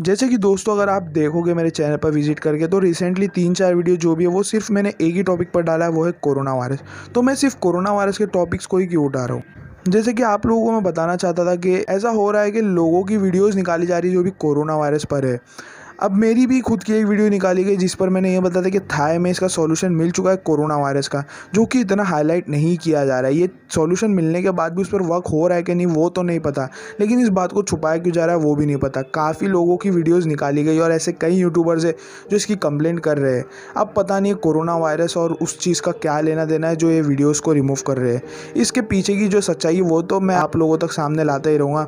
जैसे कि दोस्तों अगर आप देखोगे मेरे चैनल पर विजिट करके तो रिसेंटली 3-4 वीडियो जो भी है वो सिर्फ मैंने एक ही टॉपिक पर डाला है, वो है कोरोना वायरस। तो मैं सिर्फ कोरोना वायरस के टॉपिक्स को ही क्यों उठा रहा हूँ। जैसे कि आप लोगों को मैं बताना चाहता था कि ऐसा हो रहा है कि लोगों की वीडियोस निकाली जा रही है जो भी कोरोना वायरस पर है। अब मेरी भी खुद की एक वीडियो निकाली गई जिस पर मैंने ये बताया था कि थाई में इसका सॉल्यूशन मिल चुका है कोरोना वायरस का, जो कि इतना हाईलाइट नहीं किया जा रहा है। ये सॉल्यूशन मिलने के बाद भी उस पर वर्क हो रहा है कि नहीं वो तो नहीं पता, लेकिन इस बात को छुपाया क्यों जा रहा है वो भी नहीं पता। काफ़ी लोगों की वीडियोज़ निकाली गई और ऐसे कई यूट्यूबर्स है जो इसकी कंप्लेंट कर रहे हैं। अब पता नहीं कोरोना वायरस और उस चीज़ का क्या लेना देना है जो ये वीडियोज़ को रिमूव कर रहे हैं। इसके पीछे की जो सच्चाई है वो तो मैं आप लोगों तक सामने लाता ही रहूँगा।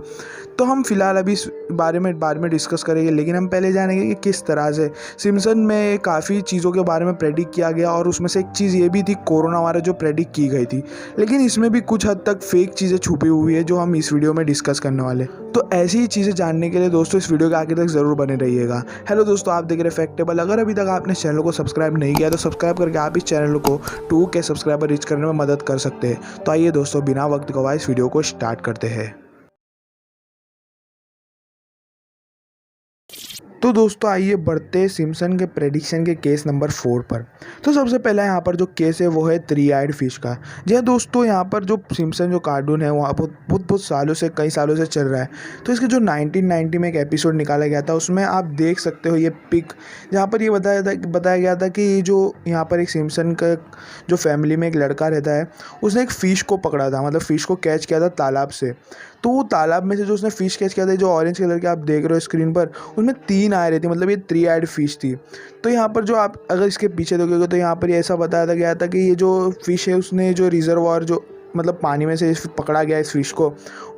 तो हम फिलहाल अभी इस बारे में बाद में डिस्कस करेंगे, लेकिन हम पहले जानेंगे कि किस तरह से सिम्पसन में काफ़ी चीज़ों के बारे में प्रेडिक्ट किया गया और उसमें से एक चीज़ ये भी थी कोरोना वायरस जो प्रेडिक्ट की गई थी। लेकिन इसमें भी कुछ हद तक फेक चीज़ें छुपी हुई है जो हम इस वीडियो में डिस्कस करने वाले। तो ऐसी ही चीज़ें जानने के लिए दोस्तों इस वीडियो के आगे तक ज़रूर बने रहिएगा। हेलो दोस्तों, आप देख रहे हैं फैक्टेबल। अगर अभी तक आपने चैनल को सब्सक्राइब नहीं किया तो सब्सक्राइब करके आप इस चैनल को 2K सब्सक्राइबर रीच करने में मदद कर सकते हैं। तो आइए दोस्तों, बिना वक्त गवाए इस वीडियो को स्टार्ट करते हैं। तो दोस्तों आइए बढ़ते हैं सिम्पसन के प्रेडिक्शन के केस नंबर 4 पर। तो सबसे पहला यहाँ पर जो केस है वो है 3-आइड फिश का। जी हाँ दोस्तों, यहाँ पर जो सिम्पसन जो कार्टून है वहाँ पर बहुत सालों से, कई सालों से चल रहा है। तो इसके जो 1990 में एक एपिसोड निकाला गया था उसमें आप देख सकते हो ये पिक, जहाँ पर ये बताया गया था कि ये जो यहाँ पर एक सिम्पसन का जो फैमिली में एक लड़का रहता है उसने एक फ़िश को पकड़ा था, मतलब फ़िश को कैच किया था तालाब से। तो वो तालाब में से जो उसने फ़िश कैच किया था, जो ऑरेंज कलर के आप देख रहे हो स्क्रीन पर, उसमें 3 आए रही थी, मतलब ये 3-आइड फिश थी। तो यहाँ पर जो आप अगर इसके पीछे देखोगे तो यहाँ पर ये ऐसा बताया गया था कि ये जो फ़िश है उसने जो रिजर्वायर जो मतलब पानी में से पकड़ा गया इस फिश को,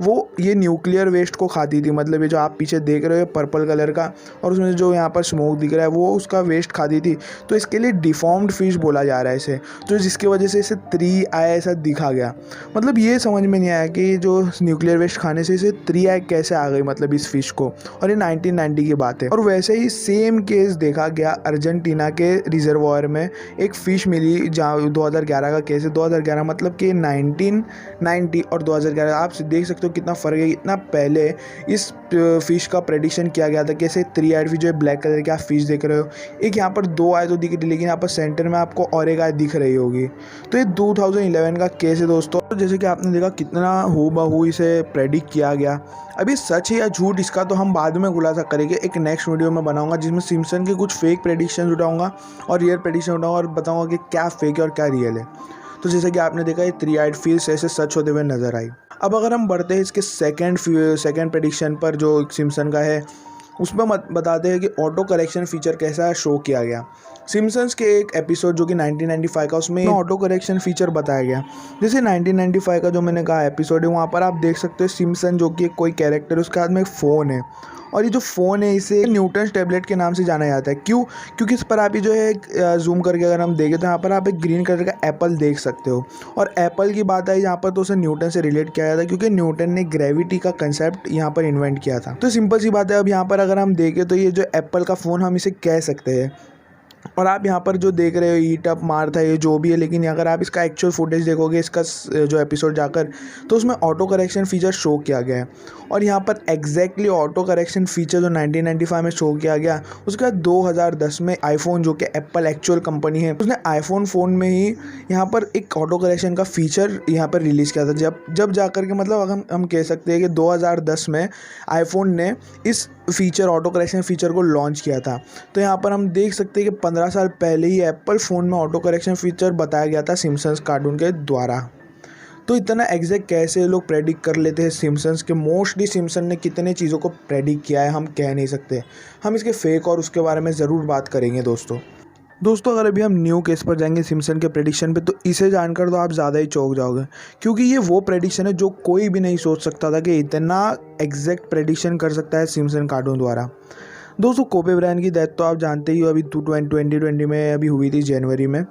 वो ये न्यूक्लियर वेस्ट को खाती थी। मतलब ये जो आप पीछे देख रहे हो पर्पल कलर का और उसमें जो यहाँ पर स्मोक दिख रहा है वो उसका वेस्ट खाती थी। तो इसके लिए डिफॉर्म्ड फिश बोला जा रहा है इसे, तो जिसकी वजह से इसे 3 आई ऐसा दिखा गया। मतलब ये समझ में नहीं आया कि जो न्यूक्लियर वेस्ट खाने से इसे 3 आई कैसे आ गई, मतलब इस फिश को। और ये 1990 की बात है। और वैसे ही सेम केस देखा गया अर्जेंटीना के रिजर्वायर में। एक फ़िश मिली जहाँ 2011 का केस है। 2011 मतलब कि 1990 और 2011 आप देख सकते हो कितना फ़र्क है। इतना पहले इस फ़िश का प्रेडिक्शन किया गया था कि ऐसे 3-आइड फिश जो है ब्लैक कलर की आप फिश देख रहे हो, एक यहाँ पर 2 आए तो दिख रही, लेकिन यहाँ पर सेंटर में आपको और एक आय दिख रही होगी। तो ये 2011 का केस है दोस्तों। जैसे कि आपने देखा कितना हूबहू इसे प्रेडिक्ट किया गया। अभी सच है या झूठ इसका तो हम बाद में खुलासा करेंगे, एक नेक्स्ट वीडियो में बनाऊंगा जिसमें सिम्पसन के कुछ फेक प्रेडिक्शन उठाऊंगा और रियल प्रेडिक्शन उठाऊंगा और बताऊंगा कि क्या फेक है और क्या रियल है। तो जैसे कि आपने देखा ये 3-आइड फिश ऐसे सच होते हुए नजर आई। अब अगर हम बढ़ते हैं इसके सेकंड प्रेडिक्शन पर जो सिम्पसन का है, उसमें बताते हैं कि ऑटो करेक्शन फीचर कैसा शो किया गया। सिम्पसन्स के एक एपिसोड जो कि 1995 का, उसमें ऑटो करेक्शन फीचर बताया गया। जैसे 1995 का जो मैंने कहा एपिसोड है, वहाँ पर आप देख सकते हो सिम्पसन जो कि कोई कैरेक्टर, उसके हाथ में एक फ़ोन है और ये जो फ़ोन है इसे न्यूटन्स टैबलेट के नाम से जाना जाता है। क्यों? क्योंकि इस पर आप ये जो है जूम करके अगर हम देखें तो यहाँ पर आप एक ग्रीन कलर का एप्पल देख सकते हो। और एप्पल की बात आई यहाँ पर तो उसे न्यूटन से रिलेट किया जाता है क्योंकि न्यूटन ने ग्रेविटी का कंसेप्ट यहाँ पर इन्वेंट किया था। तो सिंपल सी बात है। अब यहाँ पर अगर हम देखें तो ये जो एप्पल का फ़ोन हम इसे कह सकते हैं। और आप यहाँ पर जो देख रहे हो ईट अप मार था ये जो भी है, लेकिन अगर आप इसका एक्चुअल फुटेज देखोगे इसका जो एपिसोड जाकर, तो उसमें ऑटो करेक्शन फीचर शो किया गया है। और यहाँ पर एग्जैक्टली ऑटो करेक्शन फीचर जो 1995 में शो किया गया, उसके बाद 2010 में आईफोन जो कि एप्पल एक्चुअल कंपनी है, उसने आईफोन फ़ोन में ही यहाँ पर एक ऑटो करेक्शन का फीचर यहाँ पर रिलीज़ किया था। जब जाकर के मतलब अगर हम कह सकते हैं कि 2010 में आईफोन ने इस फीचर ऑटो करेक्शन फीचर को लॉन्च किया था। तो यहाँ पर हम देख सकते हैं कि 15 साल पहले ही एप्पल फ़ोन में ऑटो करेक्शन फीचर बताया गया था सिम्पसन्स कार्टून के द्वारा। तो इतना एग्जैक्ट कैसे लोग प्रेडिक्ट कर लेते हैं सिम्पसन्स के। मोस्टली सिम्पसन ने कितने चीज़ों को प्रेडिक्ट किया है हम कह नहीं सकते। हम इसके फेक और उसके बारे में ज़रूर बात करेंगे दोस्तों अगर अभी हम न्यू केस पर जाएंगे सिम्पसन के प्रेडिक्शन पे, तो इसे जानकर तो आप ज़्यादा ही चौंक जाओगे, क्योंकि ये वो प्रेडिक्शन है जो कोई भी नहीं सोच सकता था कि इतना एग्जैक्ट प्रेडिक्शन कर सकता है सिम्पसन कार्टून द्वारा। दोस्तों कोबे ब्रायंट की डेथ तो आप जानते ही हो, अभी 2020 में अभी हुई थी जनवरी में।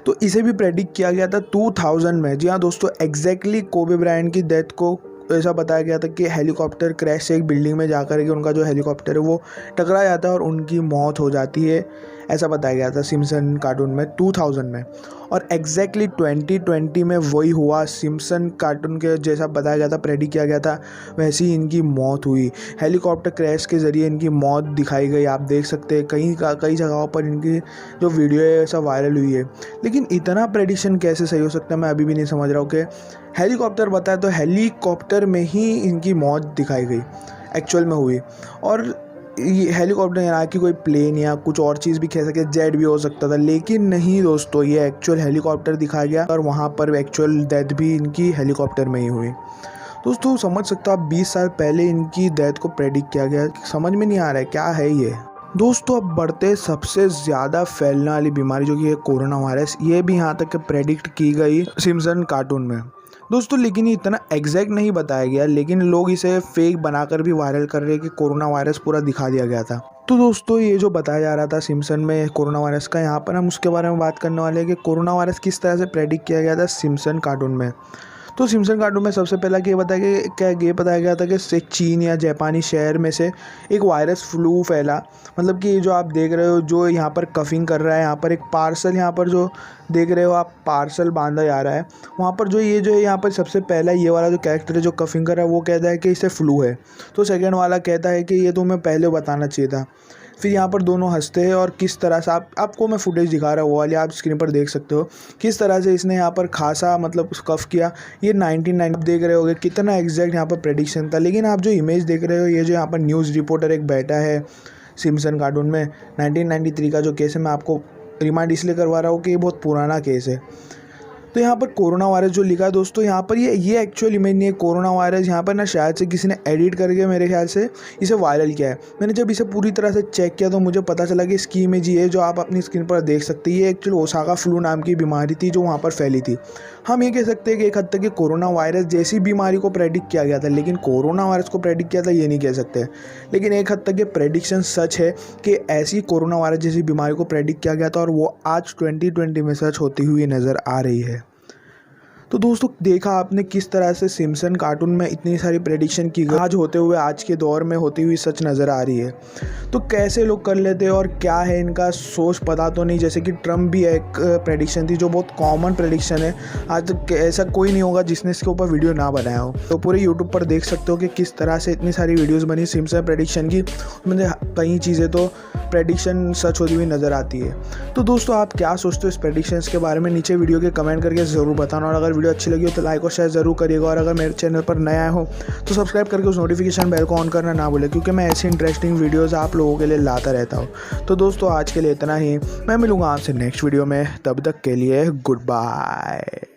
तो इसे भी प्रेडिक्ट किया गया था 2000 में। जी हाँ दोस्तों, एग्जैक्टली कोबे ब्रायंट की डेथ को ऐसा बताया गया था कि हेलीकॉप्टर क्रैश से एक बिल्डिंग में जाकर के उनका जो हेलीकॉप्टर है वो टकरा जाता है और उनकी मौत हो जाती है ऐसा बताया गया था सिम्पसन कार्टून में 2000 में। और एग्जैक्टली 2020 में वही हुआ, सिम्पसन कार्टून के जैसा बताया गया था, प्रेडिक्ट किया गया था, वैसी ही इनकी मौत हुई। हेलीकॉप्टर क्रैश के ज़रिए इनकी मौत दिखाई गई। आप देख सकते हैं कई जगहों पर इनकी जो वीडियो है सब वायरल हुई है। लेकिन इतना प्रेडिक्शन कैसे सही हो सकता है, मैं अभी भी नहीं समझ रहा हूँ। कि हेलीकॉप्टर बताया तो हेलीकॉप्टर में ही इनकी मौत दिखाई गई, एक्चुअल में हुई। और ये हेलीकॉप्टर यहाँ की कोई प्लेन या कुछ और चीज़ भी कह सके, जेट भी हो सकता था, लेकिन नहीं दोस्तों, ये एक्चुअल हेलीकॉप्टर दिखाया गया और वहाँ पर एक्चुअल डेथ भी इनकी हेलीकॉप्टर में ही हुई। दोस्तों समझ सकते हो आप, 20 साल पहले इनकी डेथ को प्रेडिक्ट किया गया। समझ में नहीं आ रहा है क्या है ये। दोस्तों अब बढ़ते सबसे ज़्यादा फैलने वाली बीमारी जो कि है कोरोना वायरस, ये भी यहाँ तक प्रेडिक्ट की गई सिम्पसन कार्टून में दोस्तों। लेकिन ये इतना एग्जैक्ट नहीं बताया गया, लेकिन लोग इसे फेक बनाकर भी वायरल कर रहे हैं कि कोरोना वायरस पूरा दिखा दिया गया था। तो दोस्तों ये जो बताया जा रहा था सिम्पसन में कोरोना वायरस का, यहाँ पर हम उसके बारे में बात करने वाले हैं कि कोरोना वायरस किस तरह से प्रेडिक्ट किया गया था सिम्पसन कार्टून में। तो सिम्पसन कार्टून में सबसे पहला ये बताया गया था कि चीन या जापानी शहर में से एक वायरस फ्लू फैला। मतलब कि जो आप देख रहे हो, जो यहाँ पर कफिंग कर रहा है, यहाँ पर एक पार्सल, यहाँ पर जो देख रहे हो आप पार्सल बांधा जा रहा है, वहाँ पर जो है यहाँ पर सबसे पहला ये वाला जो कैरेक्टर है जो कफिंग कर रहा है, वो कहता है कि इसे फ्लू है। तो सेकेंड वाला कहता है कि ये तो मैं पहले बताना चाहिए था। फिर यहाँ पर दोनों हंसते हैं और किस तरह से आपको मैं फुटेज दिखा रहा हूँ, वो वाली आप स्क्रीन पर देख सकते हो किस तरह से इसने यहाँ पर खासा मतलब कफ किया। ये 1990 देख रहे होगे कितना एग्जैक्ट यहाँ पर प्रेडिक्शन था। लेकिन आप जो इमेज देख रहे हो, ये जो यहाँ पर न्यूज़ रिपोर्टर एक बैठा है सिम्पसन कार्टून में, 1993 का जो केस है, मैं आपको रिमाइंड इसलिए करवा रहा हूँ कि ये बहुत पुराना केस है। तो यहाँ पर कोरोना वायरस जो लिखा है दोस्तों, यहाँ पर ये एक्चुअल इमेज नहीं है कोरोना वायरस। यहाँ पर ना शायद से किसी ने एडिट करके मेरे ख्याल से इसे वायरल किया है। मैंने जब इसे पूरी तरह से चेक किया तो मुझे पता चला कि इसकी इमेज ये है जो आप अपनी स्क्रीन पर देख सकते हैं। ये एक्चुअल ओसाका फ्लू नाम की बीमारी थी जो वहाँ पर फैली थी। हम ये कह सकते हैं कि एक हद तक कोरोना वायरस जैसी बीमारी को प्रेडिक्ट किया गया था, लेकिन कोरोना वायरस को प्रेडिक्ट किया था ये नहीं कह सकते। लेकिन एक हद तक ये प्रेडिक्शन सच है कि ऐसी कोरोना वायरस जैसी बीमारी को प्रेडिक्ट किया गया था, और वो आज 2020 में सच होती हुई नज़र आ रही है। तो दोस्तों देखा आपने किस तरह से सिम्पसन कार्टून में इतनी सारी प्रेडिक्शन की गई, आज होते हुए आज के दौर में होती हुई सच नज़र आ रही है। तो कैसे लोग कर लेते हैं और क्या है इनका सोच पता तो नहीं। जैसे कि ट्रम्प भी एक प्रेडिक्शन थी जो बहुत कॉमन प्रेडिक्शन है, आज तक ऐसा कोई नहीं होगा जिसने इसके ऊपर वीडियो ना बनाया हो। तो पूरे यूट्यूब पर देख सकते हो कि किस तरह से इतनी सारी वीडियोज़ बनी सिम्पसन प्रेडिक्शन की, मतलब कई चीज़ें तो प्रेडिक्शन सच होती हुई नज़र आती है। तो दोस्तों आप क्या सोचते हो इस प्रेडिक्शंस के बारे में, नीचे वीडियो के कमेंट करके ज़रूर बताना। और अगर वीडियो अच्छी लगी हो तो लाइक और शेयर ज़रूर करिएगा, और अगर मेरे चैनल पर नया हो तो सब्सक्राइब करके उस नोटिफिकेशन बेल को ऑन करना ना भूलें, क्योंकि मैं ऐसी इंटरेस्टिंग वीडियोज़ आप लोगों के लिए लाता रहता हूँ। तो दोस्तों आज के लिए इतना ही, मैं मिलूँगा आपसे नेक्स्ट वीडियो में, तब तक के लिए गुड बाय।